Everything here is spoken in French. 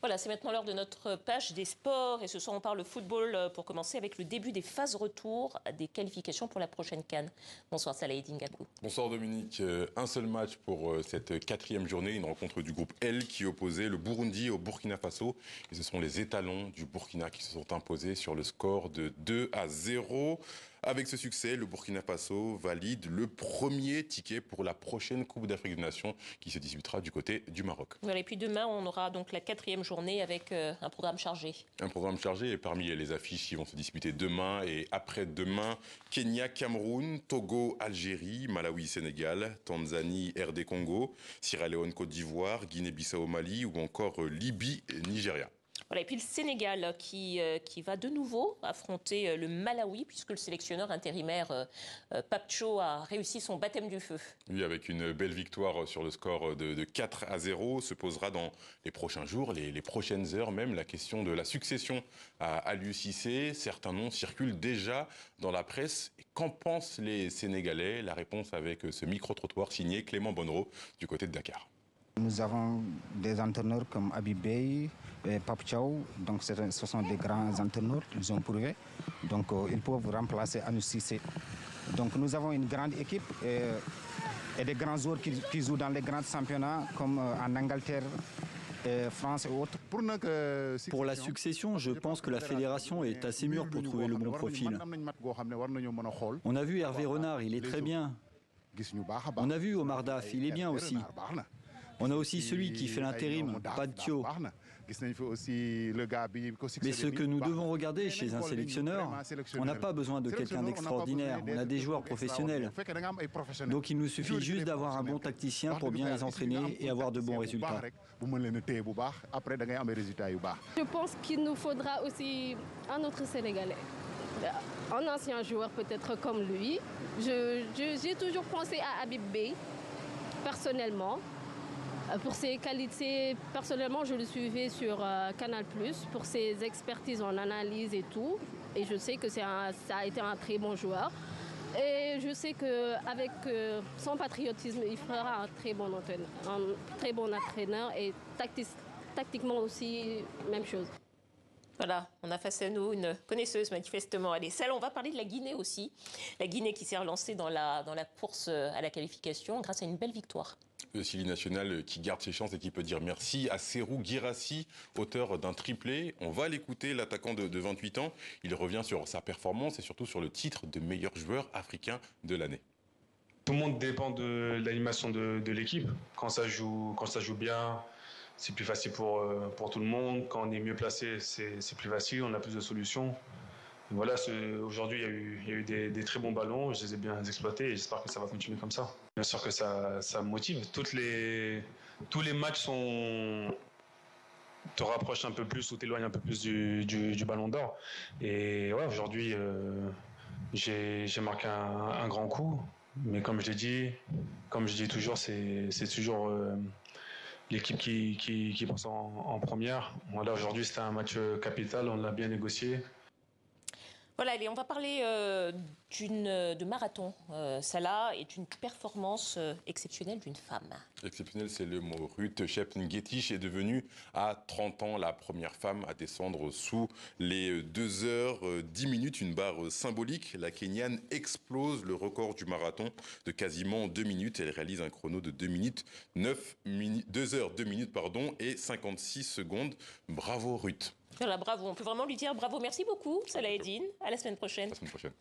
Voilà, c'est maintenant l'heure de notre page des sports. Et ce soir, on parle football pour commencer avec le début des phases retour des qualifications pour la prochaine CAN. Bonsoir Salah Dingaku. Bonsoir Dominique. Un seul match pour cette quatrième journée, une rencontre du groupe L qui opposait le Burundi au Burkina Faso. Et ce sont les étalons du Burkina qui se sont imposés sur le score de 2-0. Avec ce succès, le Burkina Faso valide le premier ticket pour la prochaine Coupe d'Afrique des Nations qui se disputera du côté du Maroc. Voilà, et puis demain, on aura donc la quatrième journée avec un programme chargé. Un programme chargé et parmi les affiches qui vont se disputer demain et après-demain, Kenya, Cameroun, Togo, Algérie, Malawi, Sénégal, Tanzanie, RD Congo, Sierra Leone, Côte d'Ivoire, Guinée-Bissau, Mali ou encore Libye, Nigeria. Voilà, et puis le Sénégal qui va de nouveau affronter le Malawi puisque le sélectionneur intérimaire Papcho a réussi son baptême du feu. Oui, avec une belle victoire sur le score de 4-0, se posera dans les prochains jours, les prochaines heures même, la question de la succession à Aliou Cissé. Certains noms circulent déjà dans la presse. Qu'en pensent les Sénégalais? La réponse avec ce micro-trottoir signé Clément Bonnereau du côté de Dakar. Nous avons des entraîneurs comme Habib Beye et Pape Thiaw, donc ce sont des grands entraîneurs, ils ont prouvé. Donc ils peuvent remplacer Aliou Cissé. Donc nous avons une grande équipe et des grands joueurs qui jouent dans les grands championnats comme en Angleterre, France et autres. Pour la succession, je pense que la fédération est assez mûre pour trouver le bon profil. On a vu Hervé Renard, il est très bien. On a vu Omar Daf, il est bien aussi. On a aussi celui qui fait l'intérim, Padio. Mais ce que nous devons regarder chez un sélectionneur, on n'a pas besoin de quelqu'un d'extraordinaire, on a des joueurs professionnels. Donc il nous suffit juste d'avoir un bon tacticien pour bien les entraîner et avoir de bons résultats. Je pense qu'il nous faudra aussi un autre Sénégalais. Un ancien joueur peut-être comme lui. J'ai toujours pensé à Habib Beye, personnellement. Pour ses qualités, personnellement, je le suivais sur Canal+, pour ses expertises en analyse et tout. Et je sais que ça a été un très bon joueur. Et je sais qu'avec son patriotisme, il fera un très bon entraîneur et tactiquement aussi, même chose. Voilà, on a face à nous une connaisseuse manifestement. Allez, celle, on va parler de la Guinée aussi. La Guinée qui s'est relancée dans la course à la qualification grâce à une belle victoire. Le Chili national qui garde ses chances et qui peut dire merci à Serhou Guirassy, auteur d'un triplé. On va l'écouter, l'attaquant de 28 ans. Il revient sur sa performance et surtout sur le titre de meilleur joueur africain de l'année. Tout le monde dépend de l'animation de l'équipe. Quand ça joue bien, c'est plus facile pour tout le monde. Quand on est mieux placé, c'est plus facile, on a plus de solutions. Voilà, aujourd'hui, il y a eu des très bons ballons, je les ai bien exploités et j'espère que ça va continuer comme ça. Bien sûr que ça me motive. Tous les matchs te rapprochent un peu plus ou t'éloignent un peu plus du ballon d'or. Et ouais, aujourd'hui, j'ai marqué un grand coup. Mais comme je dis toujours, c'est toujours l'équipe qui pense en première. Voilà, aujourd'hui, c'était un match capital, on l'a bien négocié. Voilà, allez, on va parler de marathon. Salah est une performance exceptionnelle d'une femme. Exceptionnelle, c'est le mot. Ruth Chepngetich est devenue à 30 ans la première femme à descendre sous les 2h10, une barre symbolique. La Kenyane explose le record du marathon de quasiment 2 minutes. Elle réalise un chrono de 2h02 et 56 secondes. Bravo Ruth. Voilà, bravo. On peut vraiment lui dire bravo. Merci beaucoup, Salah Eddine. À la semaine prochaine. À la semaine prochaine.